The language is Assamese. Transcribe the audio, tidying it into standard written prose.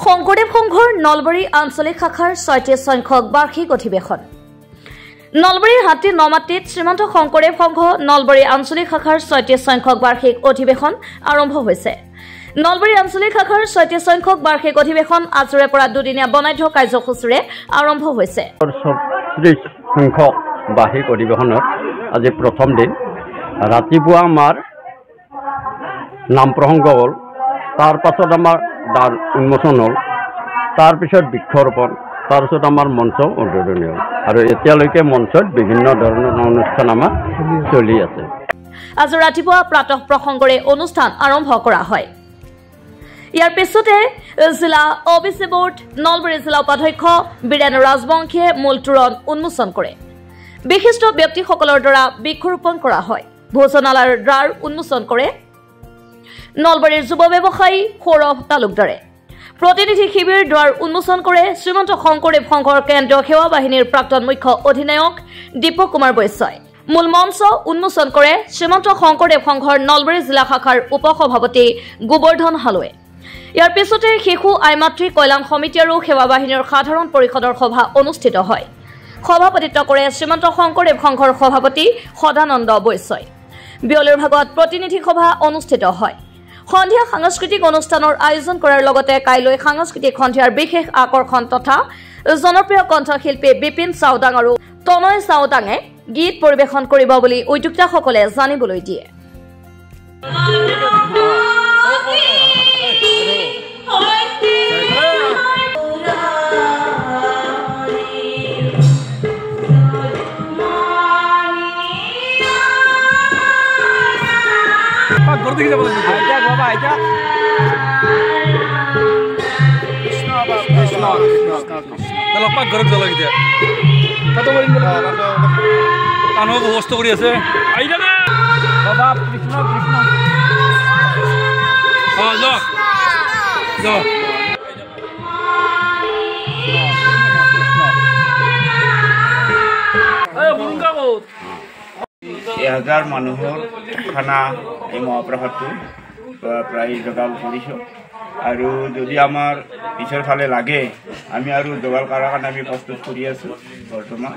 শংকৰদেৱ সংঘৰ নলবাৰী আঞ্চলিক শাখাৰ ৩৬ সংখ্যক বাৰ্ষিক অধিৱেশন। নলবাৰীৰ হাতী নমাটিত শ্ৰীমন্ত শংকৰদেৱ সংঘ নলবাৰী আঞ্চলিক শাখাৰ ৩৬ সংখ্যক বাৰ্ষিক অধিৱেশন আৰম্ভ হৈছে। নলবাৰী আঞ্চলিক শাখাৰ ৩৬ সংখ্যক বাৰ্ষিক অধিৱেশন আজিৰে পৰা দুদিনীয়া বনাঢ্য কাৰ্যসূচীৰে আৰম্ভ হৈছে। ৩৬ সংখ্যক বাৰ্ষিক অধিৱেশনত আজি প্ৰথম দিন। ৰাতিপুৱা আমাৰ নাম প্ৰসংগ হ'ল, তাৰ পাছত আমাৰ দ্বাৰ উন্মোচন হ'ল, তাৰপিছত বৃক্ষৰোপণ, তাৰপিছত আমাৰ মঞ্চ উদ্বোধনী হ'ল আৰু এতিয়ালৈকে মঞ্চত বিভিন্ন ধৰণৰ অনুষ্ঠান আমাৰ চলি আছে। আজি ৰাতিপুৱা প্ৰাতঃ প্ৰসংগৰে অনুষ্ঠান আৰম্ভ কৰা হয়। ইয়াৰ পিছতে জিলা অবিচি বোৰ্ড নলবাৰী জিলা উপাধ্যক্ষ বীৰেন ৰাজবংশীয়ে মূল তোৰণ উন্মোচন কৰে। বিশিষ্ট ব্যক্তিসকলৰ দ্বাৰা বৃক্ষৰোপণ কৰা হয়। ভোজনালয়ৰ দ্বাৰ উন্মোচন কৰে নলবাৰীৰ যুৱ ব্যৱসায়ী সৌৰভ তালুকদাৰে। প্ৰতিনিধি শিবিৰ দ্বাৰ উন্মোচন কৰে শ্ৰীমন্ত শংকৰদেৱ সংঘৰ কেন্দ্ৰীয় সেৱা বাহিনীৰ প্ৰাক্তন মুখ্য অধিনায়ক দীপক কুমাৰ বৈশ্যই। মূল মঞ্চ উন্মোচন কৰে শ্ৰীমন্ত শংকৰদেৱ সংঘৰ নলবাৰী জিলা শাখাৰ উপ সভাপতি গোবৰ্ধন হালৈ। ইয়াৰ পিছতে শিশু আইমাতৃ কল্যাণ সমিতি আৰু সেৱা বাহিনীৰ সাধাৰণ পৰিষদৰ সভা অনুষ্ঠিত হয়। সভাপতিত্ব কৰে শ্ৰীমন্ত শংকৰদেৱ সংঘৰ সভাপতি সদানন্দ বৈশ্যই। বিয়লিৰ ভাগত প্ৰতিনিধি সভা অনুষ্ঠিত হয়। সন্ধিয়া সাংস্কৃতিক অনুষ্ঠানৰ আয়োজন কৰাৰ লগতে কাইলৈ সাংস্কৃতিক সন্ধিয়াৰ বিশেষ আকৰ্ষণ তথা জনপ্ৰিয় কণ্ঠশিল্পী বিপিন চাওদাং আৰু তনয় চাওদাঙে গীত পৰিৱেশন কৰিব বুলি উদ্যোক্তাসকলে জানিবলৈ দিয়ে। বস্তু কৰি আছে এহাজাৰ মানুহৰ খানা এই মহাপ্ৰসাদটো প্ৰায় যোগাৰ কৰিছোঁ আৰু যদি আমাৰ পিছৰ ফালে লাগে আমি আৰু যোগাৰ কৰাৰ কাৰণে আমি প্ৰস্তুত কৰি আছোঁ বৰ্তমান।